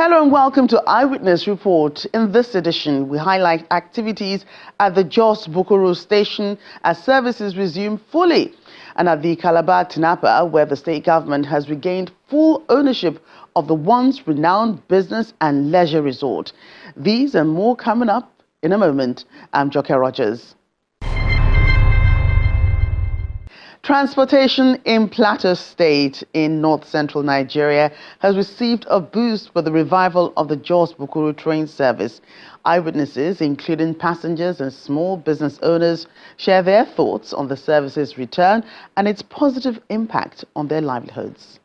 Hello and welcome to Eyewitness Report. In this edition, we highlight activities at the Jos-Bukuru station as services resume fully, and at the Calabar Tinapa, where the state government has regained full ownership of the once renowned business and leisure resort. These and more coming up in a moment. I'm Joke Rogers. Transportation in Plateau State in north-central Nigeria has received a boost for the revival of the Jos-Bukuru train service. Eyewitnesses, including passengers and small business owners, share their thoughts on the service's return and its positive impact on their livelihoods.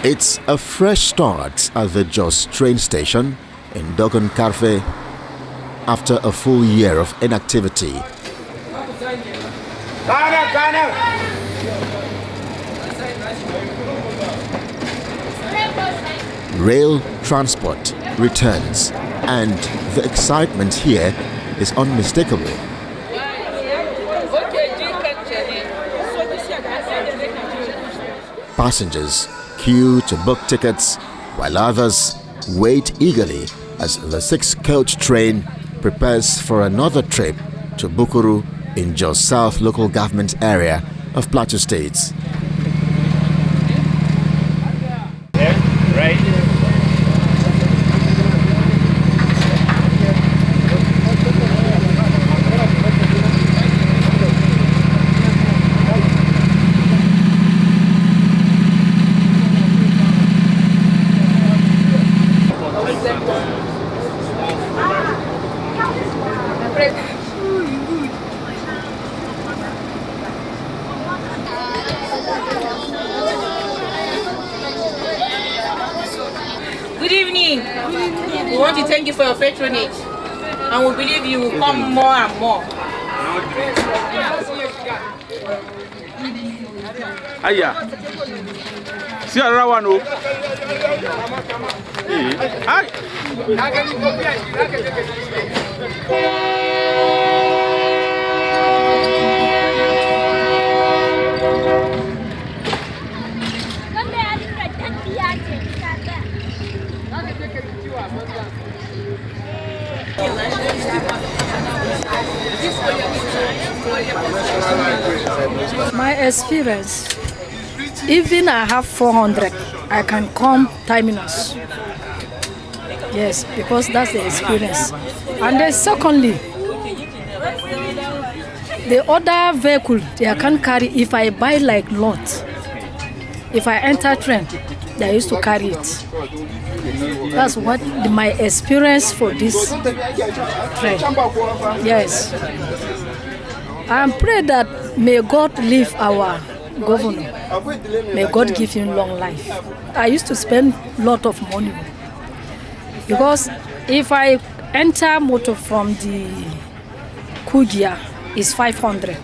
It's a fresh start at the Jos train station in Dogon Karfe after a full year of inactivity. Rail transport returns, and the excitement here is unmistakable. Passengers queue to book tickets, while others wait eagerly as the 6-coach train prepares for another trip to Bukuru in Jos South local government area of Plateau State. Good evening. We want to thank you for your patronage, and we believe you will come more and more. Aya. See another one. Oh. Hi. My experience, even I have 400, I can come terminus. Yes, because that's the experience. And then secondly, the other vehicle they can carry, if I buy like lot, if I enter train, they used to carry it. That's what my experience for this train. Yes. I pray that may God leave our governor. May God give him long life. I used to spend a lot of money because if I enter motor from the Kugia, it's 500.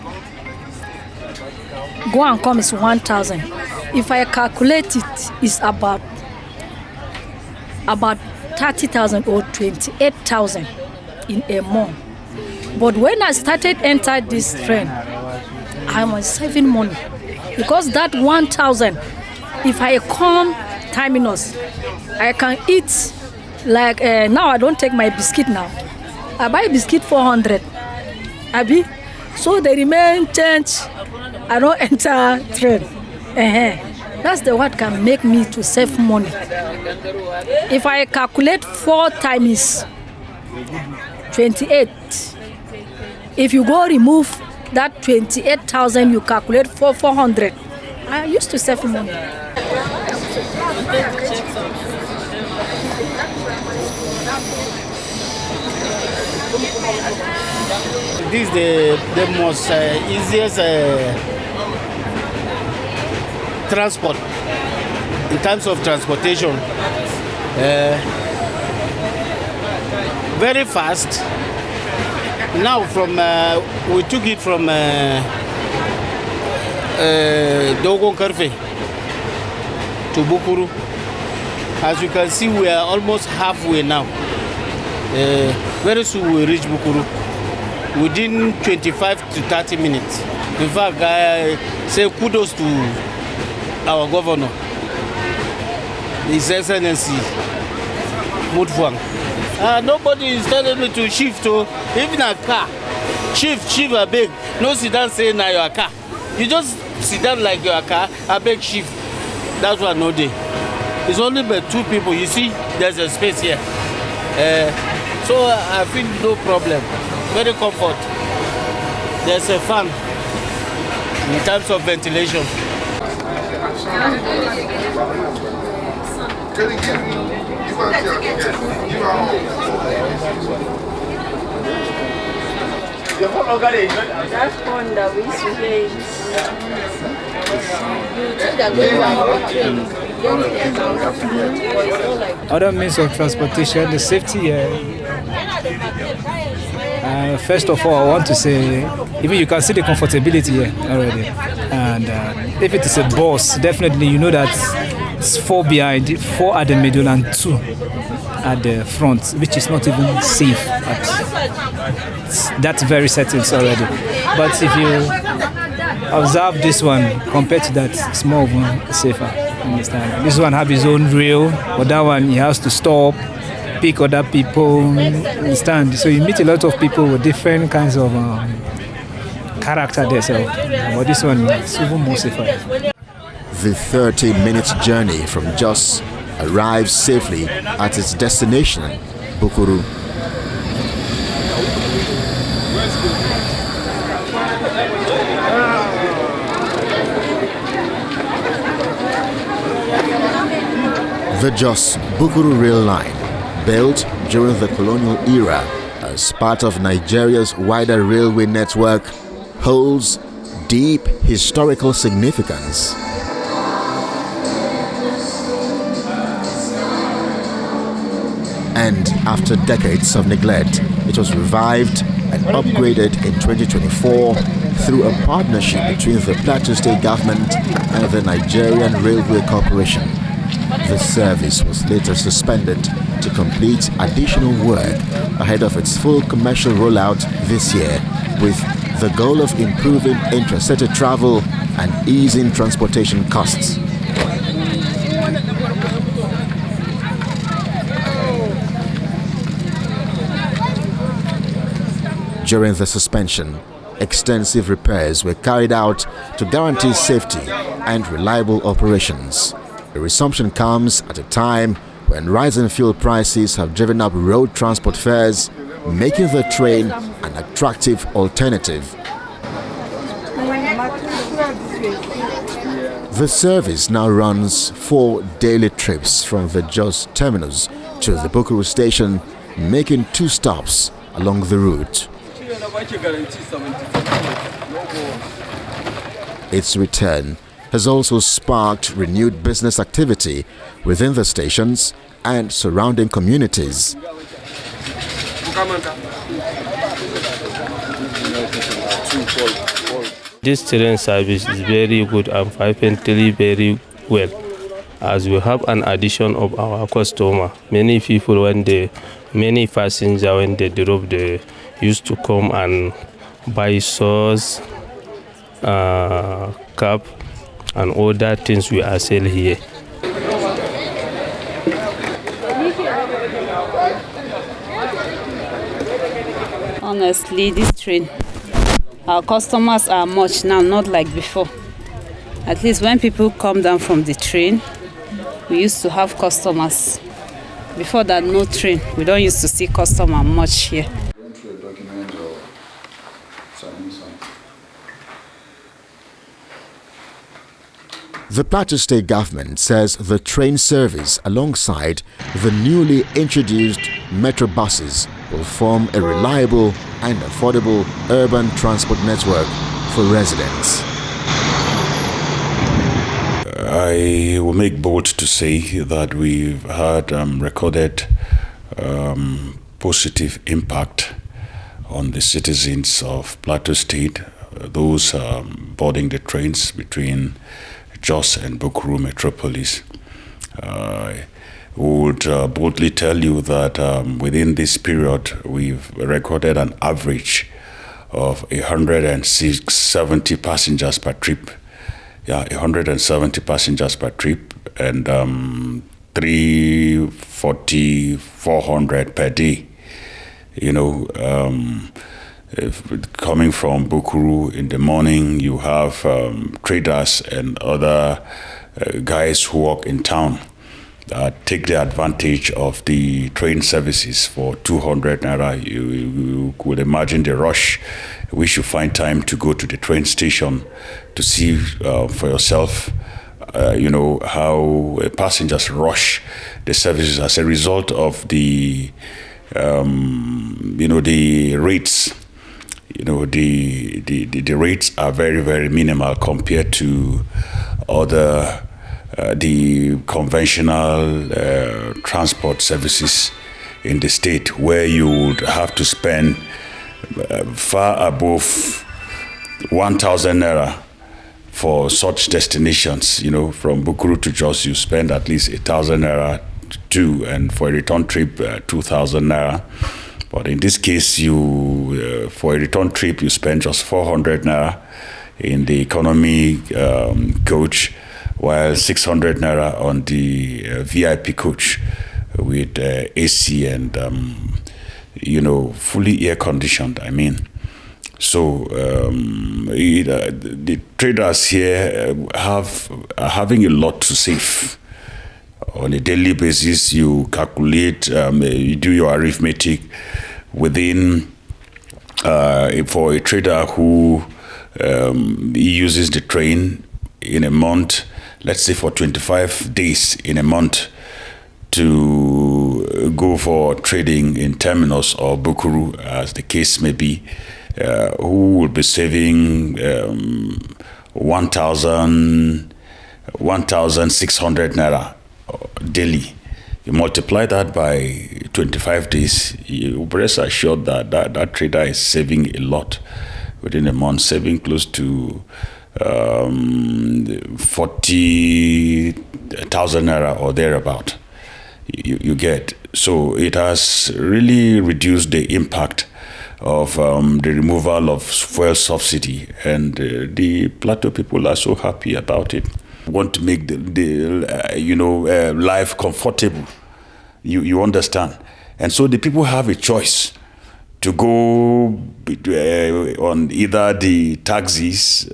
Go and come is 1,000. If I calculate it, it's about 30,000 or 28,000 in a month. But when I started enter this train, I was saving money because that 1,000, if I come terminus, I can eat like now. I don't take my biscuit now. I buy biscuit 400, Abi. So they remain change. I don't enter train. That's the what can make me to save money. If I calculate 4 times 28, if you go remove that 28,000, you calculate for 400. I used to save money. This is the most easiest transport in terms of transportation. Very fast. Now we took it from Dogon Karfe to Bukuru. As you can see, we are almost halfway now. Very soon we reach Bukuru within 25 to 30 minutes. In fact, I say kudos to our governor, His Excellency Mutfwang. Nobody is telling me to shift to even a car. Shift a big. No sit down saying now your car. You just sit down like your car, a big shift. That's what no day. It's only by 2 people. You see, there's a space here. So I feel no problem. Very comfort. There's a fan in terms of ventilation. That's one that we used to hear. Other means of transportation, the safety. First of all, I want to say, even you can see the comfortability here already. And if it is a bus, definitely you know that it's 4 behind, 4 at the middle and 2 at the front, which is not even safe. That's very certain already. But if you observe this one compared to that, it's more safer. Understand? This one have his own rail, but that one he has to stop, pick other people. Understand? So you meet a lot of people with different kinds of character there. So, but this one is even more safer. The 30-minute journey from Jos arrives safely at its destination, Bukuru. The Jos-Bukuru rail line, built during the colonial era as part of Nigeria's wider railway network, holds deep historical significance. And after decades of neglect, it was revived and upgraded in 2024 through a partnership between the Plateau State government and the Nigerian Railway Corporation. The service was later suspended to complete additional work ahead of its full commercial rollout this year, with the goal of improving intra-city travel and easing transportation costs. During the suspension, extensive repairs were carried out to guarantee safety and reliable operations. The resumption comes at a time when rising fuel prices have driven up road transport fares, making the train an attractive alternative. The service now runs 4 daily trips from the Jos terminus to the Bukuru station, making 2 stops along the route. Its return has also sparked renewed business activity within the stations and surrounding communities. This train service is very good and frequently very well, as we have an addition of our customer. Many people, many passengers, when they drop, they used to come and buy sauce, cup, and other things we are selling here. Honestly, this train, our customers are much now, not like before. At least when people come down from the train, we used to have customers. Before that, no train. We don't used to see customer much here. The Plateau State government says the train service alongside the newly introduced metro buses will form a reliable and affordable urban transport network for residents. I will make bold to say that we've had recorded positive impact on the citizens of Plateau State, those boarding the trains between Jos and Bukuru metropolis. I would boldly tell you that within this period, we've recorded an average of 170 passengers per trip 170 passengers per trip, and 340, 400 per day. Coming from Bukuru in the morning, you have traders and other guys who work in town take the advantage of the train services for 200 naira. You could imagine the rush. We should find time to go to the train station to see for yourself, how passengers rush the services as a result of the rates. The rates are very, very minimal compared to other the conventional transport services in the state, where you would have to spend far above 1,000 naira for such destinations. From Bukuru to Jos, you spend at least 1,000 naira too, and for a return trip, 2,000 naira. But in this case, for a return trip, you spend just 400 naira in the economy coach, while 600 naira on the VIP coach with AC and fully air conditioned. So the traders here are having a lot to save. On a daily basis, you calculate, you do your arithmetic within, for a trader who uses the train in a month, let's say for 25 days in a month, to go for trading in terminals or Bukuru, as the case may be, who will be saving 1,600 naira daily. You multiply that by 25 days, you rest assured that trader is saving a lot within a month, saving close to 40,000 naira or thereabout. You get. So it has really reduced the impact of the removal of fuel subsidy, and the Plateau people are so happy about it. Want to make the life comfortable. You understand, and so the people have a choice to go on either the taxis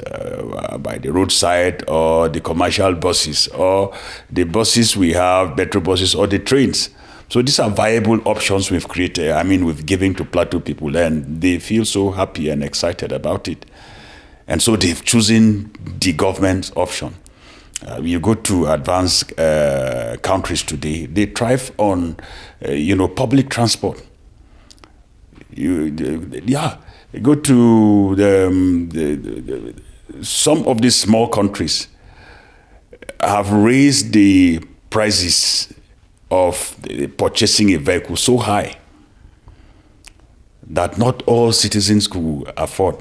by the roadside, or the commercial buses, or the buses we have, metro buses, or the trains. So these are viable options we've created, we've given to Plateau people, and they feel so happy and excited about it. And so they've chosen the government's option. You go to advanced countries today, they thrive on, public transport. You go to some of these small countries have raised the prices of purchasing a vehicle so high that not all citizens could afford,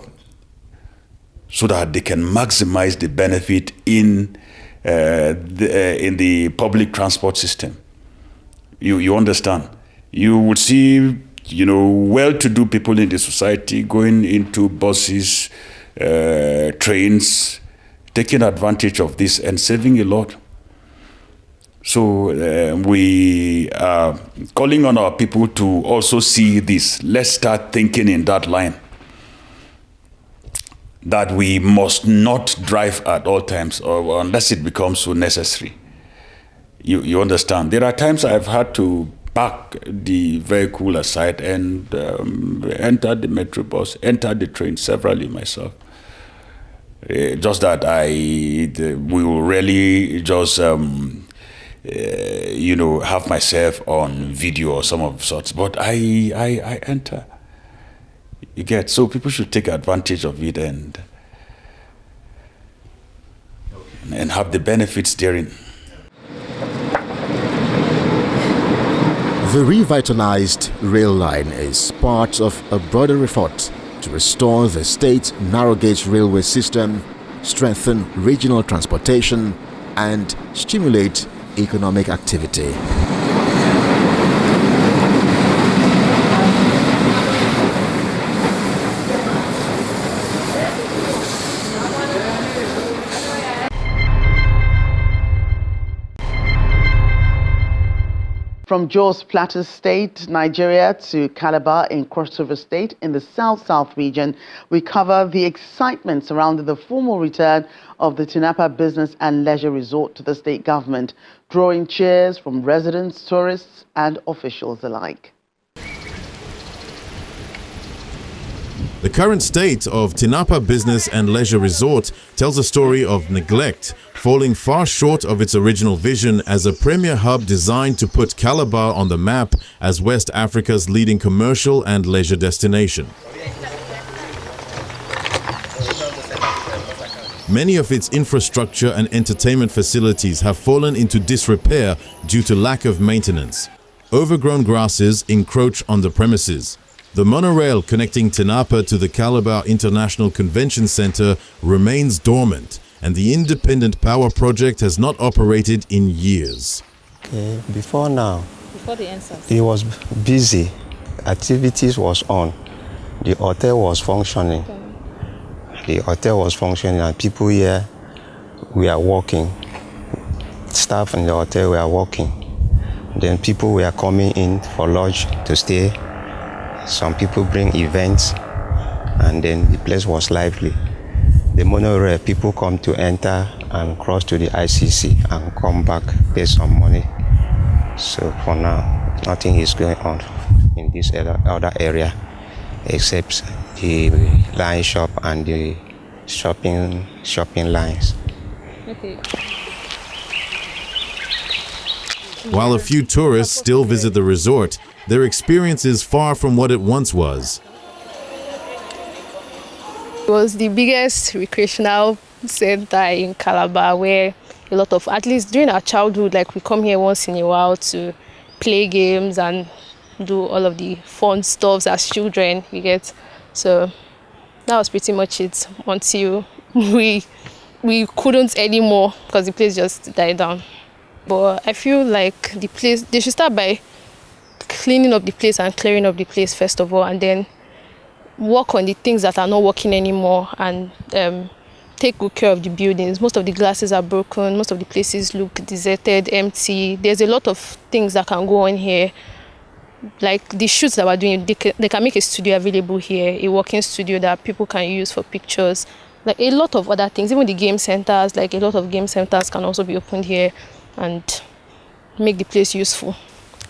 so that they can maximize the benefit in the public transport system. You understand? You would see, well-to-do people in the society going into buses, trains, taking advantage of this and saving a lot. So we are calling on our people to also see this. Let's start thinking in that line, that we must not drive at all times, or unless it becomes so necessary. You understand? There are times I've had to park the vehicle aside and enter the metro bus, enter the train severally myself. Just that we will really just have myself on video or some of sorts, but I enter. You get. So people should take advantage of it and have the benefits therein. The revitalized rail line is part of a broader effort to restore the state's narrow gauge railway system, strengthen regional transportation, and stimulate economic activity. From Jos Plateau State, Nigeria, to Calabar in Cross River State in the South-South region, we cover the excitement surrounding the formal return of the Tinapa Business and Leisure Resort to the state government, drawing cheers from residents, tourists and officials alike. The current state of Tinapa Business and Leisure Resort tells a story of neglect, falling far short of its original vision as a premier hub designed to put Calabar on the map as West Africa's leading commercial and leisure destination. Many of its infrastructure and entertainment facilities have fallen into disrepair due to lack of maintenance. Overgrown grasses encroach on the premises. The monorail connecting Tinapa to the Calabar International Convention Center remains dormant, and the independent power project has not operated in years. Before now, Before the answers. it was busy. Activities was on. The hotel was functioning. The hotel was functioning, and people here were working. Staff in the hotel were working. Then people were coming in for lodge to stay. Some people bring events, and then the place was lively. The monorail, people come to enter and cross to the ICC and come back, pay some money. So for now, nothing is going on in this other area except the line shop and the shopping lines. Okay. While a few tourists still visit the resort, their experience is far from what it once was. It was the biggest recreational center in Calabar, where a lot of, at least during our childhood, like we come here once in a while to play games and do all of the fun stuff as children we get. So that was pretty much it until we couldn't anymore because the place just died down. But I feel like the place, they should start by cleaning up the place and clearing up the place first of all, and then work on the things that are not working anymore and take good care of the buildings. Most of the glasses are broken, most of the places look deserted, empty. There's a lot of things that can go on here. Like the shoots that we're doing, they can make a studio available here, a working studio that people can use for pictures. Like a lot of other things, even the game centers, like a lot of game centers can also be opened here and make the place useful.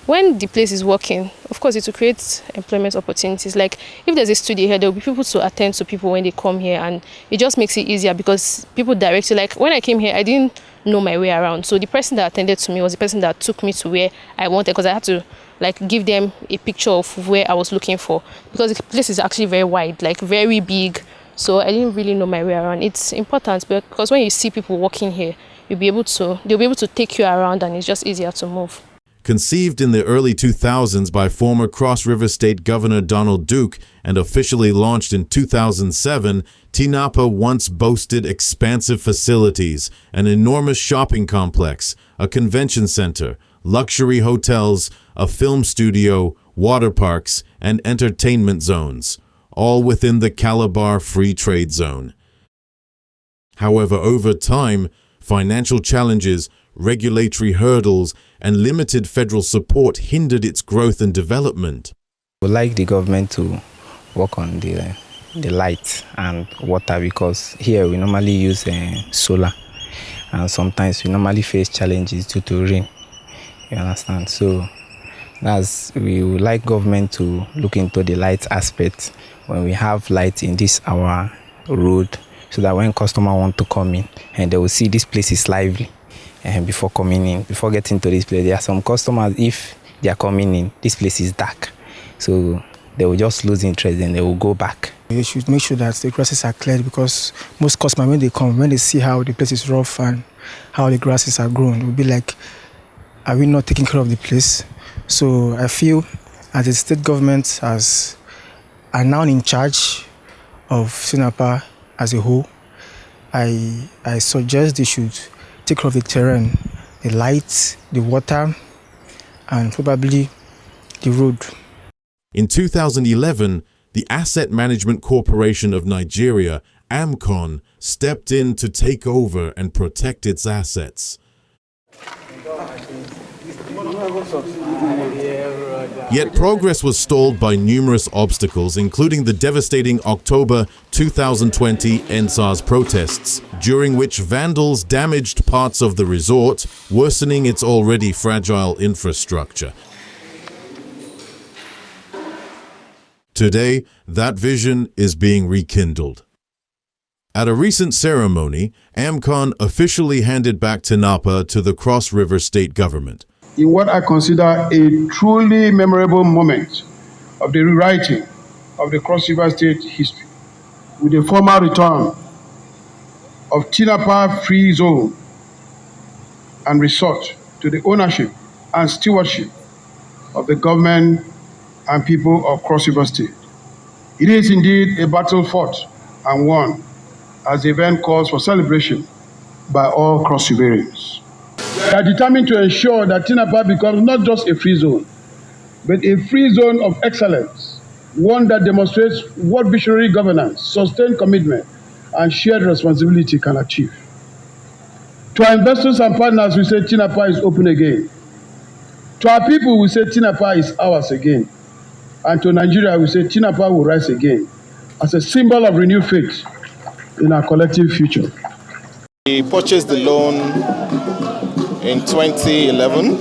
When the place is working, of course, it will create employment opportunities. Like if there's a studio here, there will be people to attend to people when they come here, and it just makes it easier because people directly, like when I came here, I didn't know my way around. So the person that attended to me was the person that took me to where I wanted, because I had to like give them a picture of where I was looking for, because the place is actually very wide, like very big. So I didn't really know my way around. It's important because when you see people working here, they'll be able to take you around, and it's just easier to move. Conceived in the early 2000s by former Cross River State Governor Donald Duke and officially launched in 2007, Tinapa once boasted expansive facilities, an enormous shopping complex, a convention center, luxury hotels, a film studio, water parks, and entertainment zones, all within the Calabar Free Trade Zone. However, over time, financial challenges, regulatory hurdles, and limited federal support hindered its growth and development. We like the government to work on the light and water, because here we normally use solar, and sometimes we normally face challenges due to rain. You understand? So we would like government to look into the light aspect when we have light in this our road, so that when customer want to come in and they will see this place is lively. And before coming in, before getting to this place, there are some customers, if they are coming in, this place is dark. So they will just lose interest and they will go back. You should make sure that the grasses are cleared, because most customers, when they come, when they see how the place is rough and how the grasses are grown, it will be like, are we not taking care of the place? So I feel as the state government are now in charge of Tinapa as a whole, I suggest they should take care of the terrain, the lights, the water, and probably the road. In 2011, the Asset Management Corporation of Nigeria, AMCON, stepped in to take over and protect its assets. Yet progress was stalled by numerous obstacles, including the devastating October 2020 EndSARS protests, during which vandals damaged parts of the resort, worsening its already fragile infrastructure. Today, that vision is being rekindled. At a recent ceremony, AMCON officially handed back Tinapa to the Cross River State Government. In what I consider a truly memorable moment of the rewriting of the Cross River State history, with the formal return of Tinapa Free Zone and Resort to the ownership and stewardship of the government and people of Cross River State. It is indeed a battle fought and won, as the event calls for celebration by all Cross Riverians. We are determined to ensure that Tinapa becomes not just a free zone, but a free zone of excellence, one that demonstrates what visionary governance, sustained commitment, and shared responsibility can achieve. To our investors and partners, we say Tinapa is open again. To our people, we say Tinapa is ours again. And to Nigeria, we say Tinapa will rise again as a symbol of renewed faith in our collective future. We purchased the loan in 2011,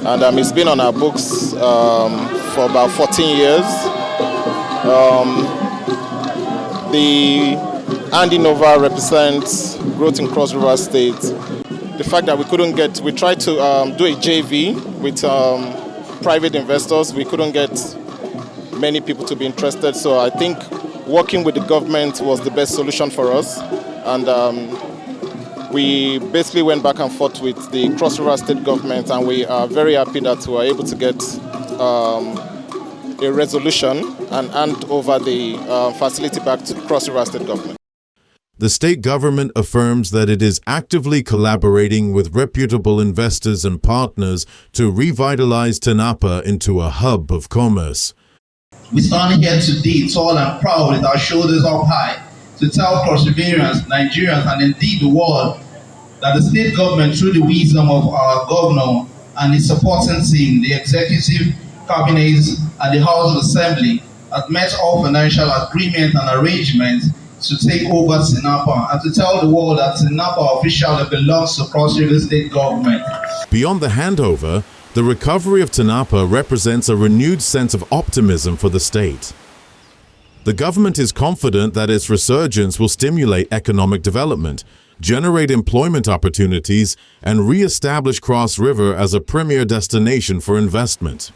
and it's been on our books for about 14 years. The handing over represents growth in Cross River State. The fact that we tried to do a JV with private investors, we couldn't get many people to be interested, so I think working with the government was the best solution for us, and we basically went back and forth with the Cross River State government, and we are very happy that we were able to get a resolution and hand over the facility back to Cross River State government. The state government affirms that it is actively collaborating with reputable investors and partners to revitalize Tinapa into a hub of commerce. We stand here today tall and proud with our shoulders up high to tell Cross Riverians, Nigerians, and indeed the world that the state government, through the wisdom of our governor and his supporting team, the executive cabinet and the House of Assembly, have met all financial agreements and arrangements to take over Tinapa and to tell the world that Tinapa officially belongs to Cross River State government. Beyond the handover, the recovery of Tinapa represents a renewed sense of optimism for the state. The government is confident that its resurgence will stimulate economic development, generate employment opportunities, and re-establish Cross River as a premier destination for investment.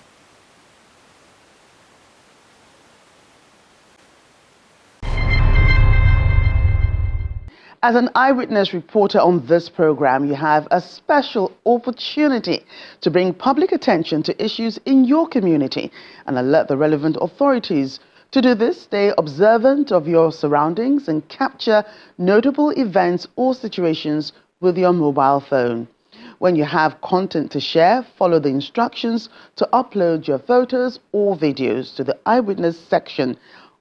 As an eyewitness reporter on this program, you have a special opportunity to bring public attention to issues in your community and alert the relevant authorities. To do this, stay observant of your surroundings and capture notable events or situations with your mobile phone. When you have content to share, follow the instructions to upload your photos or videos to the Eyewitness section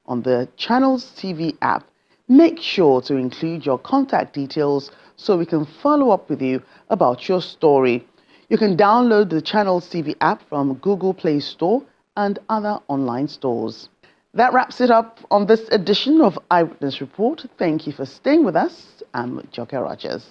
on the Channels TV app. Make sure to include your contact details so we can follow up with you about your story. You can download the Channels TV app from Google Play Store and other online stores. That wraps it up on this edition of Eyewitness Report. Thank you for staying with us. I'm Joke Rogers.